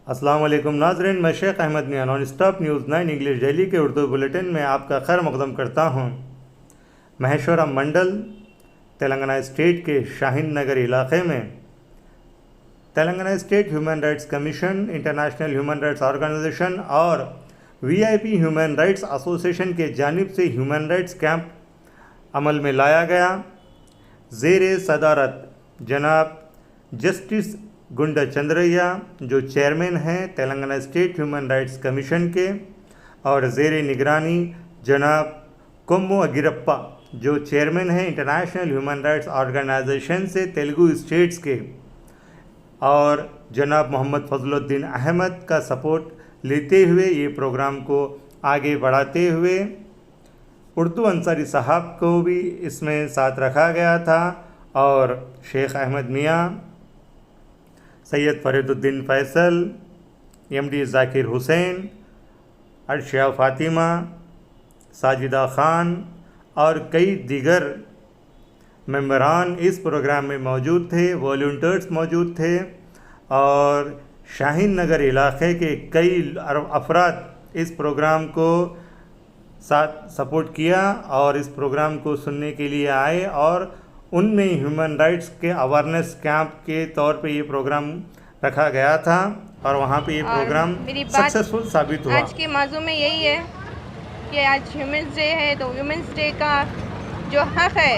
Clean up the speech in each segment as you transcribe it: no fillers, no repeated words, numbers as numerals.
अस्सलाम वालेकुम नाज़रीन, मैं Sheikh Ahmed Miyan non stop news 9 English daily के उर्दू बुलेटिन में आपका खैर मक़दम करता हूं। महेश्वरम मंडल तेलंगाना स्टेट के शाहीन नगर इलाक़े में Telangana state human rights commission, international human rights organisation और वीआईपी ह्यूमन राइट्स एसोसिएशन के जानिब से ह्यूमन राइट्स कैंप अमल में लाया गया। ज़ेर सदारत जनाब जस्टिस गुंडा चंद्रैया जो चेयरमैन हैं Telangana state human rights commission के, और ज़ेर निगरानी जनाब कोम्मू अगिरप्पा जो चेयरमैन हैं इंटरनेशनल ह्यूमन राइट्स ऑर्गेनाइजेशन से तेलुगु स्टेट्स के, और जनाब मोहम्मद फजलुद्दीन अहमद का सपोर्ट लेते हुए ये प्रोग्राम को आगे बढ़ाते हुए उर्दू अंसारी साहब को भी इसमें साथ रखा गया था, और शेख अहमद मियाँ, सैयद फरीदुद्दीन फैसल, एमडी ज़ाकिर हुसैन, अर्शिया फ़ातिमा, साजिदा ख़ान और कई दीगर मेंबरान इस प्रोग्राम में मौजूद थे, वॉलंटियर्स मौजूद थे, और शाहीन नगर इलाक़े के कई अफराद इस प्रोग्राम को साथ सपोर्ट किया और इस प्रोग्राम को सुनने के लिए आए, और उनमें ह्यूमन राइट्स के अवेयरनेस कैंप के तौर पे ये प्रोग्राम रखा गया था और वहाँ पे ये प्रोग्राम सक्सेसफुल साबित हुआ। आज के मौजू में यही है कि आज ह्यूमन्स डे है, तो ह्यूमन्स डे का जो हक़ है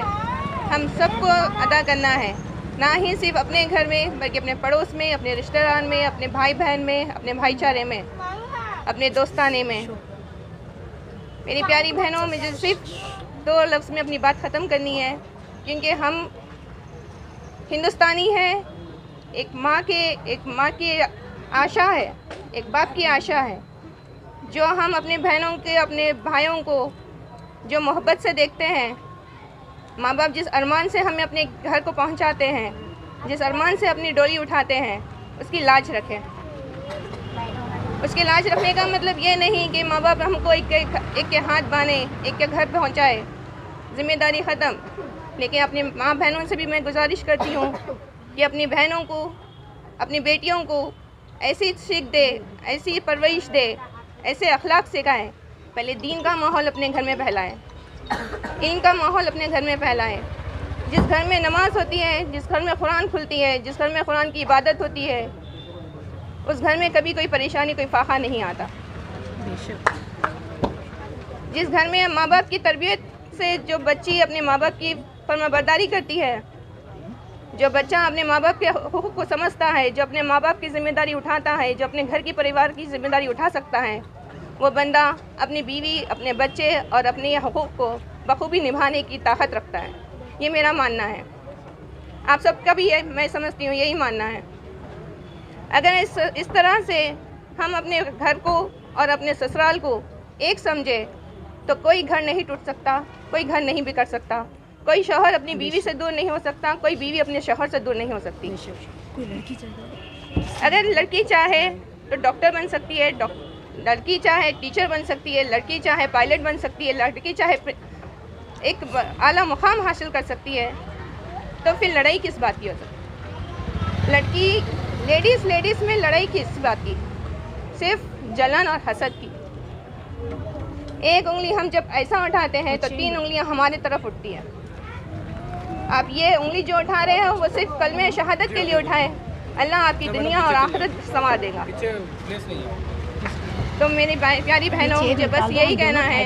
हम सबको अदा करना है, ना ही सिर्फ अपने घर में बल्कि अपने पड़ोस में, अपने रिश्तेदार में, अपने भाई बहन में, अपने भाईचारे में, अपने दोस्ताने में। मेरी प्यारी बहनों, मुझे सिर्फ 2 लफ्ज़ में अपनी बात ख़त्म करनी है, क्योंकि हम हिंदुस्तानी हैं। एक माँ की आशा है, एक बाप की आशा है, जो हम अपने बहनों के, अपने भाइयों को जो मोहब्बत से देखते हैं। माँ बाप जिस अरमान से हमें अपने घर को पहुंचाते हैं, जिस अरमान से अपनी डोली उठाते हैं, उसकी लाज रखें। उसकी लाज रखने का मतलब ये नहीं कि माँ बाप हमको एक के हाथ बांधे, एक के घर पहुँचाए, ज़िम्मेदारी ख़त्म। लेकिन अपनी माँ बहनों से भी मैं गुजारिश करती हूँ कि अपनी बहनों को, अपनी बेटियों को ऐसी सीख दे, ऐसी परवरिश दे, ऐसे अखलाक सिखाएं। पहले दीन का माहौल अपने घर में फैलाएं, इनका माहौल अपने घर में फैलाएं। जिस घर में नमाज होती है, जिस घर में कुरान खुलती है, जिस घर में कुरान की इबादत होती है, उस घर में कभी कोई परेशानी, कोई फाका नहीं आता। जिस घर में माँ बाप की तरबियत से जो बच्ची अपने माँ बाप की फरमाबरदारी करती है, जो बच्चा अपने माँ बाप के हुकूक को समझता है, जो अपने माँ बाप की ज़िम्मेदारी उठाता है, जो अपने घर की परिवार की ज़िम्मेदारी उठा सकता है, वो बंदा अपनी बीवी, अपने बच्चे और अपने हुकूक को बखूबी निभाने की ताकत रखता है। ये मेरा मानना है, आप सबका भी है, मैं समझती हूँ यही मानना है। अगर इस तरह से हम अपने घर को और अपने ससुराल को एक समझे तो कोई घर नहीं टूट सकता, कोई घर नहीं बिगड़ सकता, कोई शौहर अपनी बीवी से दूर नहीं हो सकता, कोई बीवी अपने शौहर से दूर नहीं हो सकती। अगर लड़की चाहे तो डॉक्टर बन सकती है, लड़की चाहे टीचर बन सकती है, लड़की चाहे पायलट बन सकती है, लड़की चाहे एक आला मुकाम हासिल कर सकती है, तो फिर लड़ाई किस बात की हो सकती? लेडीज़ में लड़ाई किस बात की? सिर्फ जलन और हसद की। एक उंगली हम जब ऐसा उठाते हैं तो 3 उंगलियां हमारी तरफ उठती हैं। आप ये उंगली जो उठा रहे हैं वो सिर्फ कलमे शहादत के लिए उठाएं, अल्लाह आपकी दुनिया और आखिरत संवार देगा। तो मेरी प्यारी बहनों, मुझे बस यही कहना है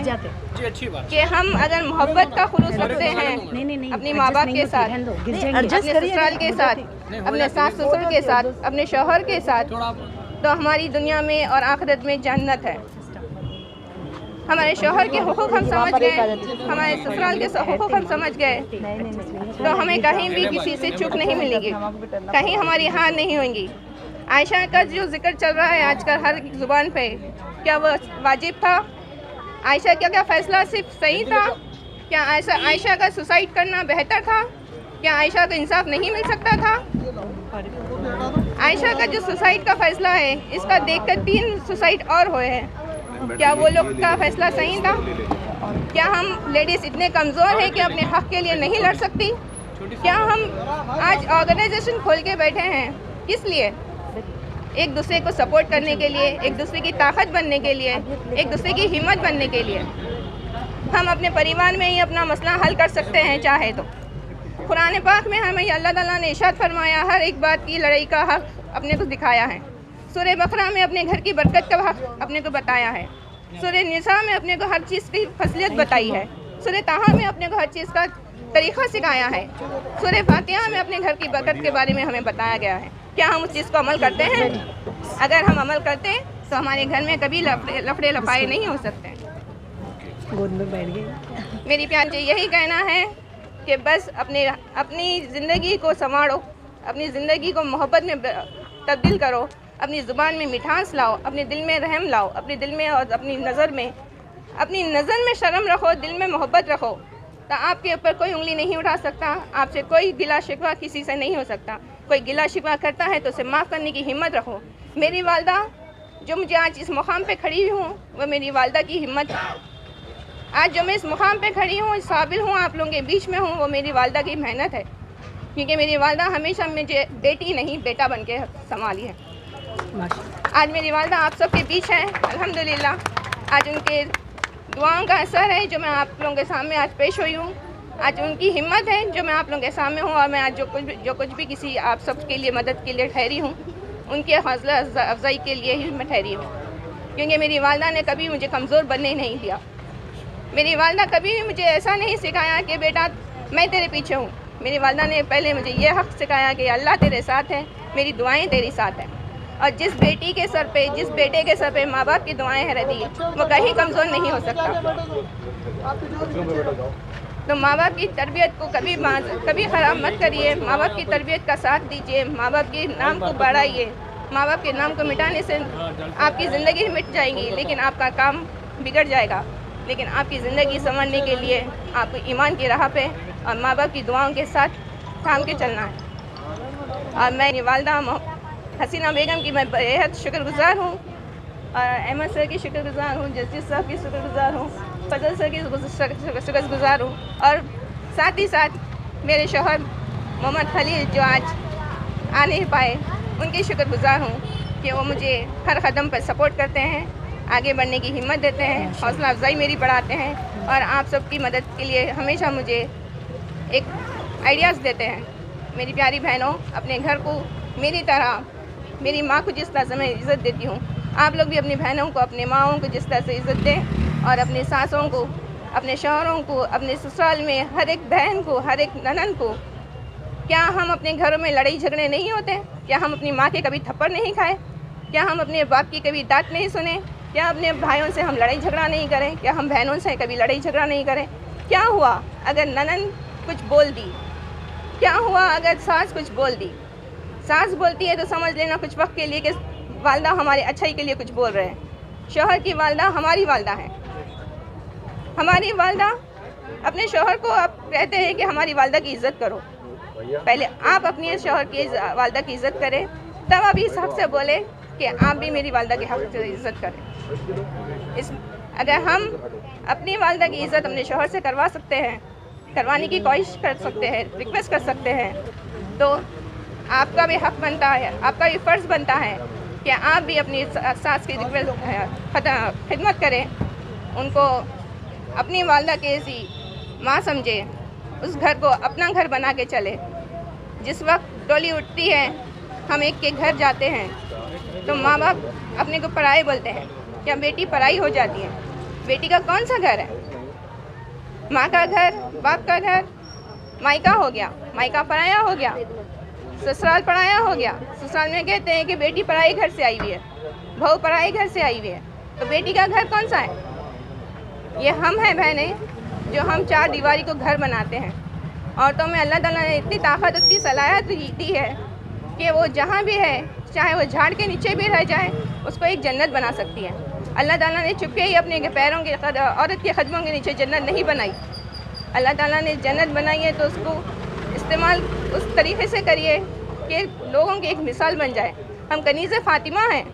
कि हम अगर मोहब्बत का खुलूस रखते हैं अपनी माँ बाप के साथ, अपने ससुराल के साथ, अपने सास ससुर के साथ, अपने शौहर के साथ, तो हमारी दुनिया में और आखिरत में जन्नत है। हमारे शौहर के हुकूक हम समझ गए, हमारे ससुराल के हुकूक हम समझ गए, तो हमें कहीं भी किसी से चूक नहीं मिलेगी, कहीं हमारी हार नहीं होंगी। आयशा का जो जिक्र चल रहा है आजकल हर ज़ुबान पे, क्या वो वाजिब था? आयशा का क्या फ़ैसला सिर्फ सही था? क्या आयशा का सुसाइड करना बेहतर था? क्या आयशा को इंसाफ नहीं मिल सकता था? आयशा का जो सुसाइड का फ़ैसला है, इसका देखकर 3 सुसाइड और हुए हैं। क्या वो लोग का फ़ैसला सही था? क्या हम लेडीज़ इतने कमज़ोर हैं कि अपने हक़ के लिए नहीं लड़ सकती? क्या हम आज ऑर्गेनाइजेशन खोल के बैठे हैं किस लिए? एक दूसरे को सपोर्ट करने के लिए, एक दूसरे की ताकत बनने के लिए, एक दूसरे की हिम्मत बनने के लिए। हम अपने परिवार में ही अपना मसला हल कर सकते हैं चाहे तो। कुरान पाक में हमें अल्लाह ताला ने इरशाद फरमाया, हर एक बात की लड़ाई का हक अपने को दिखाया है। सूरह बकरा में अपने घर की बरकत का हक अपने को बताया है। सूरह निसा में अपने को हर चीज़ की फजीलत बताई है। सूरह ताहा में अपने को हर चीज़ का तरीक़ा सिखाया है। सूरह फातिहा में अपने घर की बरकत के बारे में हमें बताया गया है। क्या हम उस चीज़ को अमल करते हैं? अगर हम अमल करते हैं तो हमारे घर में कभी लफड़े लफाए नहीं हो सकते। गोद में बैठ गई। मेरी प्यार से यही कहना है कि बस अपनी ज़िंदगी को संवारो, अपनी ज़िंदगी को मोहब्बत में तब्दील करो, अपनी ज़ुबान में मिठास लाओ, अपने दिल में रहम लाओ, अपने दिल में और अपनी नज़र में शर्म रखो, दिल में मोहब्बत रखो। तो आपके ऊपर कोई उंगली नहीं उठा सकता, आपसे कोई गिला शिकवा किसी से नहीं हो सकता। कोई गिला शिकवा करता है तो उसे माफ़ करने की हिम्मत रखो। मेरी वालदा जो मुझे आज इस मुकाम पे खड़ी हूँ, वो मेरी वालदा की हिम्मत। आज जो मैं इस मुकाम पे खड़ी हूँ, इस काबिल हूँ, आप लोगों के बीच में हूँ, वो मेरी वालदा की मेहनत है। क्योंकि मेरी वालदा हमेशा मुझे बेटी नहीं बेटा बन के संभाली है। आज मेरी वालदा आप सबके बीच है, अल्हम्दुलिल्लाह। आज उनके दुआओं का असर है जो मैं आप लोगों के सामने आज पेश हुई हूँ। आज उनकी हिम्मत है जो मैं आप लोगों के सामने हूँ। और मैं आज जो कुछ भी किसी आप सब के लिए मदद के लिए ठहरी हूँ, उनके हौसला अफजाई के लिए ही मैं ठहरी हूँ। क्योंकि मेरी वालदा ने कभी मुझे कमज़ोर बनने नहीं दिया। मेरी वालदा कभी भी मुझे ऐसा नहीं सिखाया कि बेटा मैं तेरे पीछे हूँ। मेरी वालदा ने पहले मुझे ये हक़ सिखाया कि अल्लाह तेरे साथ है, मेरी दुआएं तेरे साथ हैं। और जिस बेटी के सर पे, जिस बेटे के सर पे माँ बाप की दुआएं है रहती, वो कहीं कमज़ोर नहीं हो सकता। तो माँ बाप की तरबियत को कभी ख़राब मत करिए। माँ बाप की तरबियत का साथ दीजिए, माँ बाप के नाम को बढ़ाइए। माँ बाप के नाम को मिटाने से आपकी ज़िंदगी मिट जाएगी, लेकिन आपका काम बिगड़ जाएगा। लेकिन आपकी ज़िंदगी संवरने के लिए आपको ईमान की राह पे और माँ बाप की दुआओं के साथ थाम के चलना है। और मैं वालदा हसीना बेगम की मैं बेहद शुक्रगुज़ार हूँ, और अहमद सर की शुक्रगुज़ार हूँ, जस्टिस साहब की शुक्रगुज़ार हूँ, फजल सर की शुक्रगुज़ार हूँ, और साथ ही साथ मेरे शौहर मोहम्मद खलील जो आज आ नहीं पाए, उनकी शुक्रगुज़ार हूँ कि वो मुझे हर कदम पर सपोर्ट करते हैं, आगे बढ़ने की हिम्मत देते हैं, हौसला अफजाई मेरी बढ़ाते हैं, और आप सबकी मदद के लिए हमेशा मुझे एक आइडियाज़ देते हैं। मेरी प्यारी बहनों, अपने घर को मेरी तरह मेरी माँ को जिस तरह से मैं इज़्ज़त देती हूँ, आप लोग भी अपनी बहनों को, अपने माँओं को जिस तरह से इज़्ज़त दें, और अपने सासों को, अपने शौहरों को, अपने ससुराल में हर एक बहन को, हर एक ननन को। क्या हम अपने घरों में लड़ाई झगड़े नहीं होते? क्या हम अपनी माँ के कभी थप्पड़ नहीं खाए? क्या हम अपने बाप की कभी डांट नहीं सुने? क्या अपने भाइयों से हम लड़ाई झगड़ा नहीं करें? क्या हम बहनों से कभी लड़ाई झगड़ा नहीं करें? क्या हुआ अगर ननन कुछ बोल दी? क्या हुआ अगर सास कुछ बोल दी? सास बोलती है तो समझ लेना कुछ वक्त के लिए कि वालदा हमारे अच्छाई के लिए कुछ बोल रहे हैं। शौहर की वालदा हमारी वालदा है। हमारी वालदा अपने शौहर को आप कहते हैं कि हमारी वालदा की इज़्ज़त करो। पहले आप अपने शौहर की वालदा की इज़्ज़त करें, तब आप इस हक़ से बोले कि आप भी मेरी वालदा के हक़ से इज़्ज़त करें। अगर हम अपनी वालदा की इज़्ज़त अपने शौहर से करवा सकते हैं, करवाने की कोशिश कर सकते हैं, रिक्वेस्ट कर सकते हैं, तो आपका भी हक़ बनता है, आपका भी फ़र्ज़ बनता है कि आप भी अपनी सास की खिदमत करें, उनको अपनी वालदा के ऐसी माँ समझे, उस घर को अपना घर बना के चले। जिस वक्त डोली उठती है, हम एक के घर जाते हैं तो माँ बाप अपने को पराई बोलते हैं। क्या बेटी पराई हो जाती है? बेटी का कौन सा घर है? माँ का घर, बाप का घर मायका हो गया, मायका पराया हो गया, ससुराल पराया हो गया। ससुराल में कहते हैं कि बेटी पराई घर से आई हुई है, बहू पराई घर से आई हुई है, तो बेटी का घर कौन सा है? ये हम हैं बहनें, जो हम चार दीवारी को घर बनाते हैं। औरतों में अल्लाह ताला ने इतनी ताकत, इतनी सलाहियत दी है कि वो जहाँ भी है, चाहे वो झाड़ के नीचे भी रह जाए, उसको एक जन्नत बना सकती है। अल्लाह ताला ने चुपके ही अपने पैरों के औरत के कदमों के नीचे जन्नत नहीं बनाई। अल्लाह ताला ने जन्नत बनाई है तो उसको इस्तेमाल उस तरीके से करिए कि लोगों की एक मिसाल बन जाए। हम कनीज़ फ़ातिमा हैं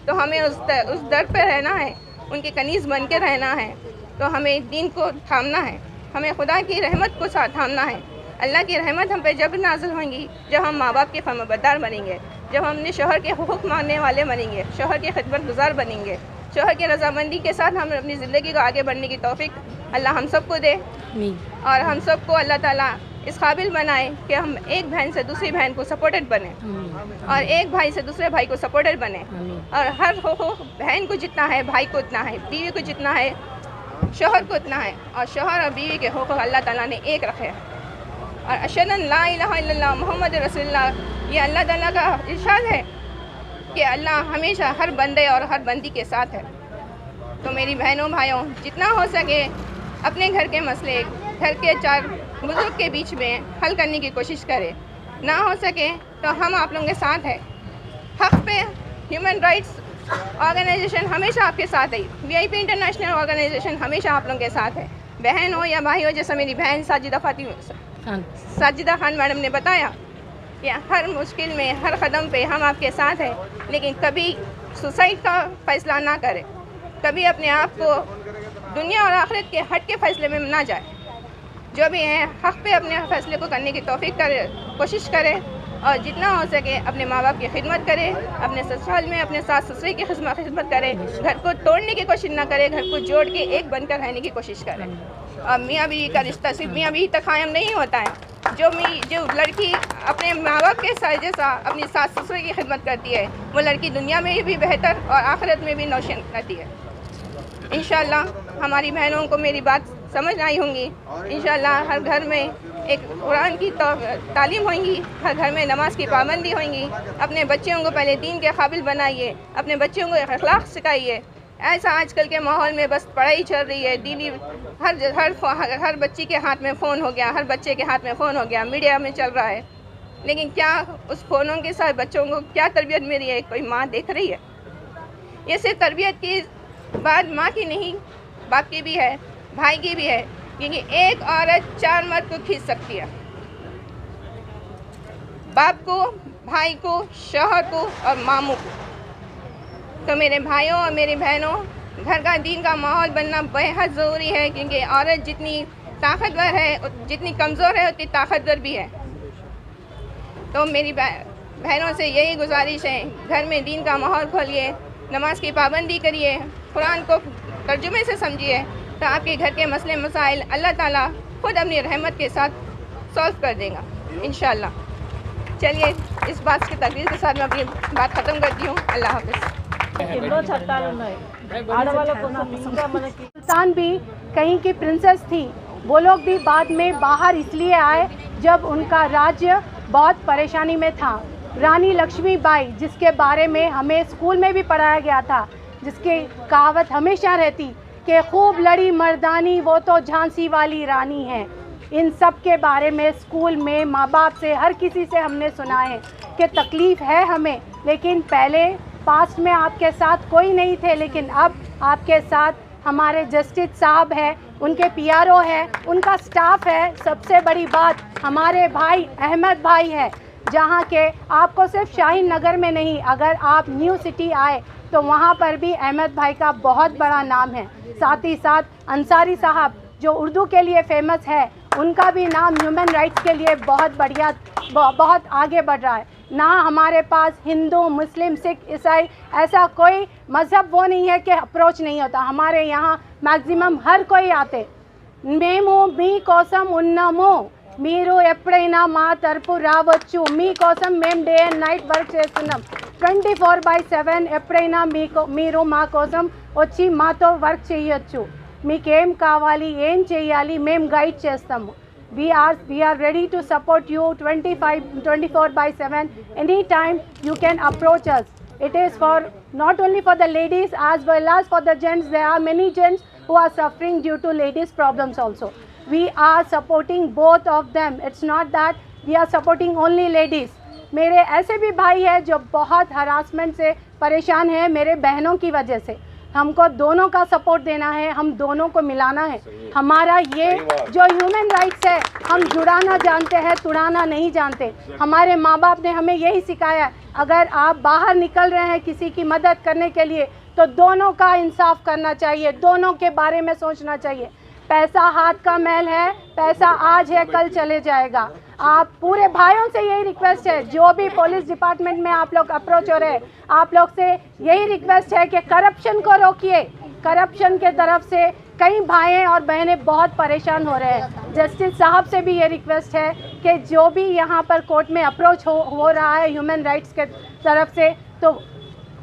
तो हमें उस दर पर रहना है, उनके कनीज़ बन के रहना है। तो हमें दीन को थामना है, हमें खुदा की रहमत को साथ थामना है। अल्लाह की रहमत हम पे जब नाज़िल होंगी जब हम माँ बाप के फर्माबरदार बनेंगे। जब हम अपने शोहर के हुकूक मानने वाले बनेंगे, शोहर के खिदमत गुजार बनेंगे, शोहर की रजामंदी के साथ हम अपनी ज़िंदगी को आगे बढ़ने की तौफीक अल्लाह हम सबको दे और हम सबको अल्लाह ताला इस काबिल बनाए कि हम एक बहन से दूसरी बहन को सपोर्टेड बने और एक भाई से दूसरे भाई को सपोर्टेड बने और हर हुकूक बहन को जितना है भाई को उतना है, बीवी को जितना है शोहर को उतना है और शोहर और बीवी के हुकूक अल्लाह ताला ने एक रखे हैं। और अशहदु अन ला इलाहा इल्लल्लाह मुहम्मद रसूलुल्लाह, ये अल्लाह ताला का इरशाद है कि अल्लाह हमेशा हर बंदे और हर बंदी के साथ है। तो मेरी बहनों भाइयों, जितना हो सके अपने घर के मसले घर के चार बुजुर्ग के बीच में हल करने की कोशिश करें। ना हो सके तो हम आप लोगों के साथ हैं। हक़ पे ह्यूमन राइट्स ऑर्गेनाइजेशन हमेशा आपके साथ है। VIP इंटरनेशनल ऑर्गेनाइजेशन हमेशा आप लोगों के साथ है, बहन हो या भाई हो। जैसा मेरी बहन साजिदा खान मैडम ने बताया कि हर मुश्किल में हर कदम पे हम आपके साथ हैं, लेकिन कभी सुसाइड का फ़ैसला ना करें, कभी अपने आप को दुनिया और आखिरत के हट के फ़ैसले में ना जाए। जो भी है हक़ पे अपने फ़ैसले को करने की तौफीक कोशिश करें और जितना हो सके अपने माँ बाप की खिदमत करें, अपने ससुराल में अपने सास ससुर की खिदमत करें, घर को तोड़ने की कोशिश ना करें, घर को जोड़ के एक बनकर रहने की कोशिश करें। और मियाँ बीवी का रिश्ता सिर्फ मियाँ बीवी तक कायम नहीं होता है। जो लड़की अपने माँ बाप के साथ जैसा अपनी सास ससुर की खिदमत करती है, वो लड़की दुनिया में भी बेहतर और आखिरत में भी नौशन रहती है। इंशाअल्लाह हमारी बहनों को मेरी बात समझ आई होंगी। इंशाअल्लाह हर घर में एक कुरान की तालीम होंगी, हर घर में नमाज की पाबंदी होंगी। अपने बच्चों को पहले दीन के काबिल बनाइए, अपने बच्चों को अखलाक सिखाइए। ऐसा आजकल के माहौल में बस पढ़ाई चल रही है, दीनी हर बच्ची के हाथ में फ़ोन हो गया, हर बच्चे के हाथ में फ़ोन हो गया, मीडिया में चल रहा है। लेकिन क्या उस फ़ोनों के साथ बच्चों को क्या तरबियत मिल रही है, कोई माँ देख रही है? ये सिर्फ तरबियत की बात माँ की नहीं, बाप की भी है, भाई की भी है, क्योंकि एक औरत 4 मर्द को खींच सकती है, बाप को, भाई को, शौहर को और मामू को। तो मेरे भाइयों और मेरी बहनों, घर का दीन का माहौल बनना बेहद ज़रूरी है, क्योंकि औरत जितनी ताकतवर है, जितनी कमज़ोर है, उतनी ताकतवर भी है। तो मेरी बहनों से यही गुजारिश है, घर में दीन का माहौल खोलिए, नमाज की पाबंदी करिए, कुरान को तर्जुमे से समझिए, तो आपके घर के मसले मसाइल अल्लाह ताला खुद अपनी रहमत के साथ सॉल्व कर देगा इंशाअल्लाह। चलिए इस बात की तकरीर के साथ मैं अपनी बात ख़त्म करती हूँ। अल्लाह हाफ़िज़। सुल्तान भी कहीं की प्रिंसेस थी, वो लोग भी बाद में बाहर इसलिए आए जब उनका राज्य बहुत परेशानी में था। रानी लक्ष्मीबाई, जिसके बारे में हमें स्कूल में भी पढ़ाया गया था, जिसकी कहावत हमेशा रहती कि खूब लड़ी मर्दानी वो तो झांसी वाली रानी है। इन सब के बारे में स्कूल में माँ बाप से हर किसी से हमने सुना है कि तकलीफ़ है हमें, लेकिन पहले पास्ट में आपके साथ कोई नहीं थे, लेकिन अब आपके साथ हमारे जस्टिस साहब है, उनके PRO है, उनका स्टाफ है। सबसे बड़ी बात हमारे भाई अहमद भाई है, जहाँ के आपको सिर्फ शाहीन नगर में नहीं, अगर आप न्यू सिटी आए तो वहाँ पर भी अहमद भाई का बहुत बड़ा नाम है। साथ ही साथ अंसारी साहब जो उर्दू के लिए फ़ेमस है, उनका भी नाम ह्यूमन राइट्स के लिए बहुत बढ़िया, बहुत आगे बढ़ रहा है। ना हमारे पास हिंदू, मुस्लिम, सिख, ईसाई ऐसा कोई मज़हब वो नहीं है कि अप्रोच नहीं होता। हमारे यहाँ मैक्सिमम हर कोई आते। మేము మీకోసం ఉన్నాము, మీరు ఎప్పుడైనా మా తరపు రావచ్చు, మీకోసం మేము డే అండ్ నైట్ వర్క్ చేస్తున్నాం। 24/7 ఎప్పుడైనా మీరు మా కోసం వచ్చి మాతో వర్క్ చేయొచ్చు। మీకేం కావాలి, ఏం చేయాలి, మేము గైడ్ చేస్తాము। we are ready to support you 24/7 anytime you can approach us। it is for not only for the ladies as well as for the gents। there are many gents who are suffering due to ladies problems also। we are supporting both of them। it's not that we are supporting only ladies। मेरे ऐसे भी भाई हैं जो बहुत harassment से परेशान हैं मेरे बहनों की वजह से। हमको दोनों का सपोर्ट देना है, हम दोनों को मिलाना है। हमारा ये जो ह्यूमन राइट्स है, हम जुड़ाना जानते हैं, तुड़ाना नहीं जानते। हमारे माँ बाप ने हमें यही सिखाया है, अगर आप बाहर निकल रहे हैं किसी की मदद करने के लिए तो दोनों का इंसाफ करना चाहिए, दोनों के बारे में सोचना चाहिए। पैसा हाथ का मैल है, पैसा आज है कल चले जाएगा। आप पूरे भाइयों से यही रिक्वेस्ट है, जो भी पुलिस डिपार्टमेंट में आप लोग अप्रोच हो रहे हैं, आप लोग से यही रिक्वेस्ट है कि करप्शन को रोकिए। करप्शन के तरफ से कई भाई और बहनें बहुत परेशान हो रहे हैं। जस्टिस साहब से भी ये रिक्वेस्ट है कि जो भी यहाँ पर कोर्ट में अप्रोच हो रहा है ह्यूमन राइट्स के तरफ से, तो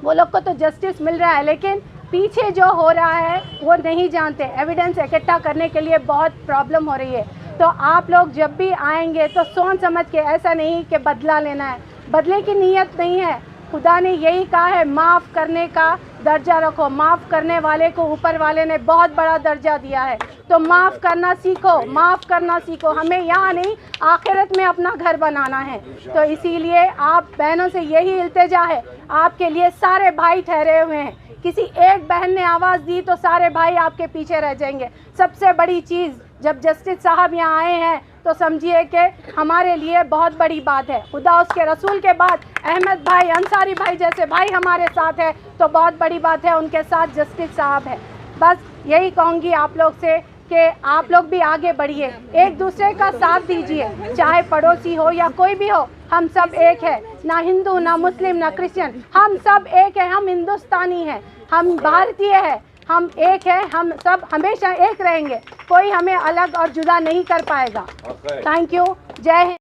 वो लोग को तो जस्टिस मिल रहा है, लेकिन पीछे जो हो रहा है वो नहीं जानते। एविडेंस इकट्ठा करने के लिए बहुत प्रॉब्लम हो रही है। तो आप लोग जब भी आएंगे तो सोच समझ के, ऐसा नहीं कि बदला लेना है, बदले की नीयत नहीं है। खुदा ने यही कहा है, माफ़ करने का दर्जा रखो। माफ़ करने वाले को ऊपर वाले ने बहुत बड़ा दर्जा दिया है, तो माफ़ करना सीखो, माफ़ करना सीखो। हमें यहाँ नहीं, आखिरत में अपना घर बनाना है। तो इसीलिए आप बहनों से यही इल्तिजा है, आपके लिए सारे भाई ठहरे हुए हैं। किसी एक बहन ने आवाज़ दी तो सारे भाई आपके पीछे रह जाएंगे। सबसे बड़ी चीज़, जब जस्टिस साहब यहाँ आए हैं तो समझिए कि हमारे लिए बहुत बड़ी बात है। खुदा उसके रसूल के बाद अहमद भाई, अंसारी भाई जैसे भाई हमारे साथ है तो बहुत बड़ी बात है, उनके साथ जस्टिस साहब है। बस यही कहूँगी आप लोग से कि आप लोग भी आगे बढ़िए, एक दूसरे का साथ दीजिए, चाहे पड़ोसी हो या कोई भी हो। हम सब एक है, ना हिंदू ना मुस्लिम ना क्रिश्चियन, हम सब एक है। हम हिंदुस्तानी हैं, हम भारतीय हैं, हम एक है, हम सब हमेशा एक रहेंगे। कोई हमें अलग और जुदा नहीं कर पाएगा। Thank you. जय हिंद।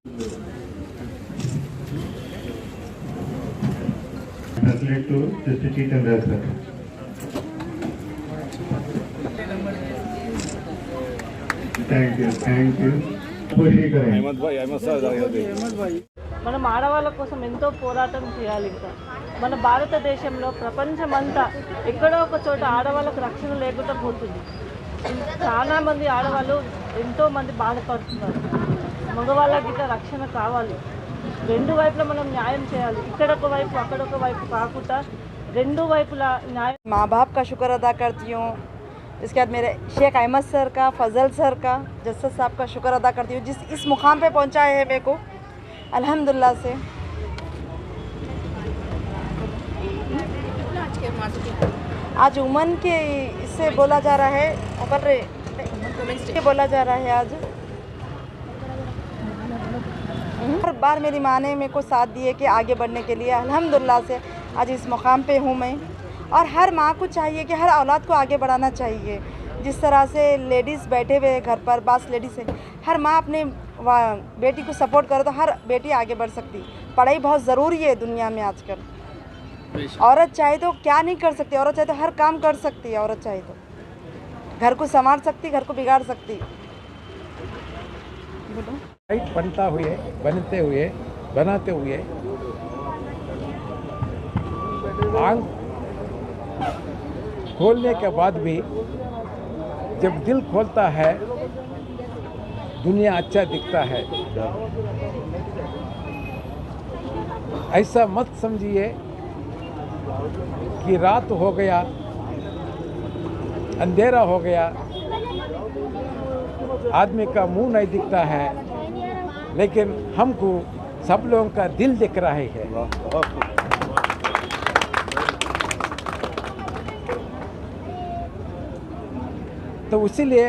Thank you. खुशी करें। మనం ఆడవాళ్ళ కోసం ఎంతో పోరాటం చేయాలి. ఇంకా మన భారతదేశంలో ప్రపంచమంతా ఎక్కడో ఒక చోట ఆడవాళ్ళకు రక్షణ లేకుండా పోతుంది. చాలా మంది ఆడవాళ్ళు ఎంతో మంది బాధపడుతున్నారు. మగవాళ్ళకి ఇట్లా రక్షణ కావాలి. రెండు వైపులా మనం న్యాయం చేయాలి. ఇక్కడ ఒక వైపు అక్కడ ఒక వైపు కాకుండా రెండు వైపులా న్యాయం. माँ बाप का शुक्र अदा करती हूँ। इसके बाद मेरे शेख अहमद सर का, फजल सर का, जस्टिस साहब का शुक्र अदा करती हूँ जिस इस मुकाम पे पहुँचाए है मेरे को, अल्हम्दुलिल्लाह से। आज उमन के इससे बोला जा रहा है, बोला जा रहा है आज। हर बार मेरी माँ ने मेरे को साथ दिए कि आगे बढ़ने के लिए, अल्हम्दुलिल्लाह से आज इस मुकाम पे हूँ मैं। और हर माँ को चाहिए कि हर औलाद को आगे बढ़ाना चाहिए। जिस तरह से लेडीज़ बैठे हुए घर पर, बास लेडीज़ है, हर माँ अपने बेटी को सपोर्ट करे तो हर बेटी आगे बढ़ सकती। पढ़ाई बहुत ज़रूरी है दुनिया में आजकल। औरत चाहे तो क्या नहीं कर सकती, औरत चाहे तो हर काम कर सकती है। औरत चाहे तो घर को संभाल सकती, घर को बिगाड़ सकती। राइट बनाते हुए आँख खोलने के बाद भी जब दिल खोलता है दुनिया अच्छा दिखता है। ऐसा मत समझिए कि रात हो गया, अंधेरा हो गया, आदमी का मुंह नहीं दिखता है, लेकिन हमको सब लोगों का दिल दिख रहा है। तो इसीलिए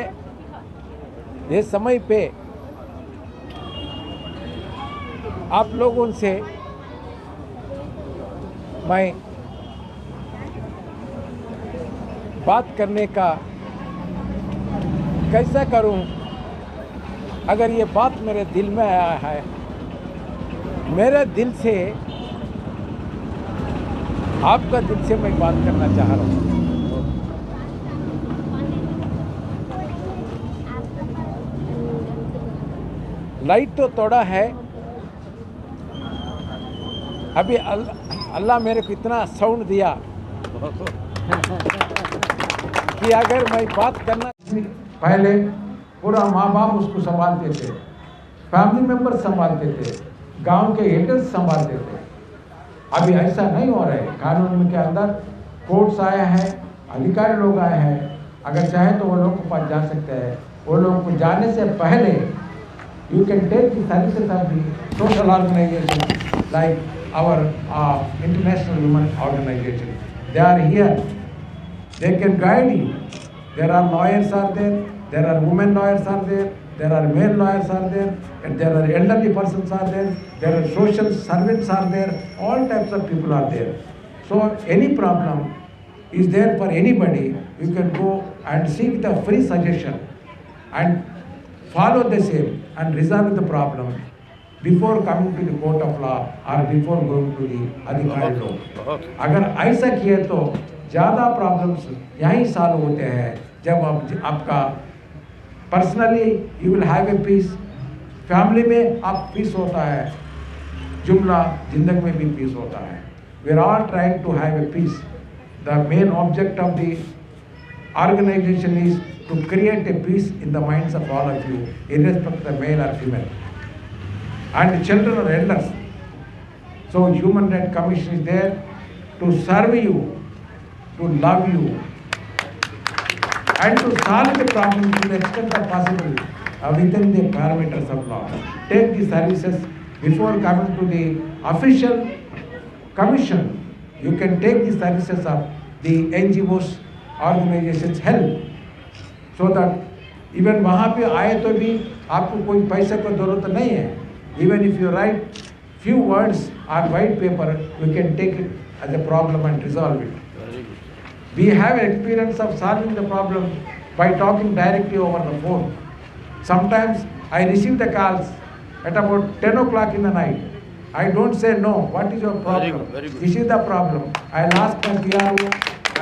ये समय पे आप लोगों से मैं बात करने का कैसा करूं। अगर ये बात मेरे दिल में आया है, मेरे दिल से आपका दिल से मैं बात करना चाह रहा हूं। लाइट तो तोड़ा है, अभी अल्लाह मेरे को इतना साउंड दिया कि अगर मैं बात करना, पहले पूरा माँ बाप उसको संभालते थे, फैमिली मेंबर संभालते थे, गांव के एल्डर्स संभालते थे। अभी ऐसा नहीं हो रहा है। कानून के अंदर कोर्ट्स आए हैं, अधिकारी लोग आए हैं, अगर चाहे तो वो लोग के पास जा सकते हैं। वो लोग को जाने से पहले you can take the services of the social organization like our international women organization. They are here. They can guide you. There are lawyers are there. There are women lawyers are there are male lawyers are there, and there are elderly persons are there are social servants are there, all types of people are there. So any problem is there for anybody, you can go and seek the free suggestion and follow the same and resolve the problem before coming to the court of law or before going to the अधिकारी लोग. अगर ऐसा किए तो ज़्यादा problems यहीं solve होते हैं जब आपका personally you will have a peace, family में आप पीस होता है, जुमला जिंदगी में भी पीस होता है. We are all trying to have a peace. The main object of the organization is to create a peace in the minds of all of you, irrespective of male or female. And the children are elders. So Human Rights Commission is there to serve you, to love you, and to solve the problem to the extent of possible within the parameters of law. Take the services before coming to the official commission. You can take the services of the NGOs, organizations help, so that even वहाँ पे आए तो भी आपको कोई पैसे की जरूरत नहीं है. Even if you write few words on white paper, you can take it as a problem and resolve it. We have experience of solving the problem by talking directly over the phone. Sometimes I receive the calls at about 10 o'clock in the night. I don't say no. What is your problem? Very good. This is the problem. I'll ask my PRO,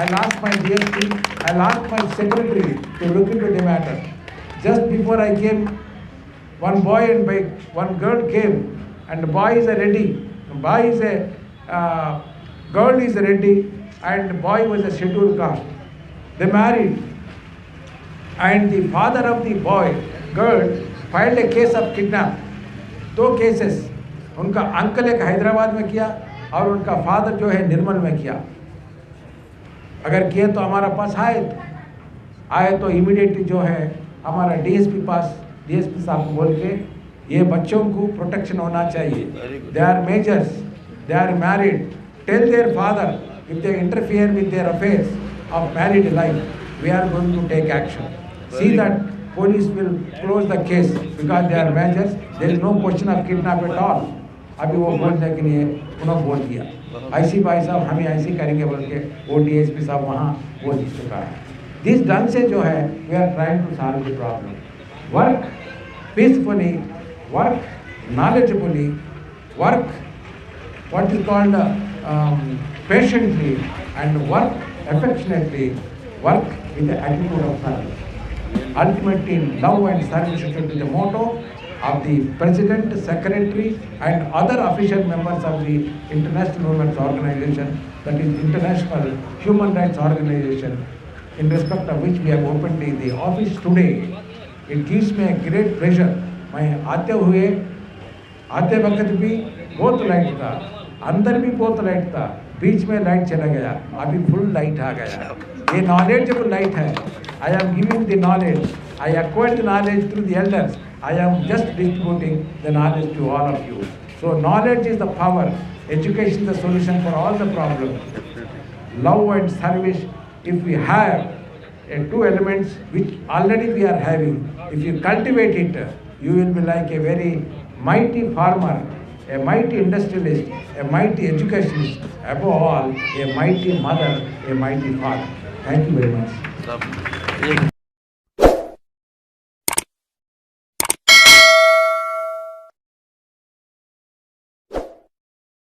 I'll ask my DSP, I'll ask my secretary to look into the matter. Just before I came, one boy and one girl came, and the boy is ready. The boy is girl is ready, and the boy was a scheduled caste. They married, and the father of the girl filed a case of kidnap. 2 cases. उनका uncle एक हैदराबाद में किया और उनका father जो है निर्मल में किया. अगर किए तो हमारा पास आए तो इमीडिएटली जो है हमारा डीएसपी साहब को बोल के ये बच्चों को प्रोटेक्शन होना चाहिए. They are majors, they are married. Tell their father if they interfere with their affairs of married life, we are going to take action. See that police will close the case because they are majors. There is no question of kidnap at all. अभी वो बोलने के लिए उन्होंने बोल दिया. ऐसी भाई साहब हमें ऐसी करेंगे बोल के वो डीएसपी साहब वहाँ बोल चुका है. दिस ढंग से जो है we are trying to solve the problem. Work peacefully, work knowledgeably, work what is called patiently, and work affectionately, work with the attitude of service. Ultimately, love and service should be the motto of the President, Secretary, and other official members of the International Women's Organization, that is International Human Rights Organization, in respect of which we have opened the office today. It gives me a great pleasure. मैं आते वक्त भी बहुत light था, अंदर भी बहुत light था, बीच में लाइट चला गया, अभी फुल लाइट आ गया. ये नॉलेजेबल लाइट है. I am giving the knowledge. I acquired the knowledge through the elders. I am just distributing the knowledge to all of you. So knowledge is the power. Education is the solution for all the problems. Love and service, if we have 2 elements which already we are having, if you cultivate it, you will be like a very mighty farmer, a mighty industrialist, a mighty educationist, above all, a mighty mother, a mighty father. Thank you very much.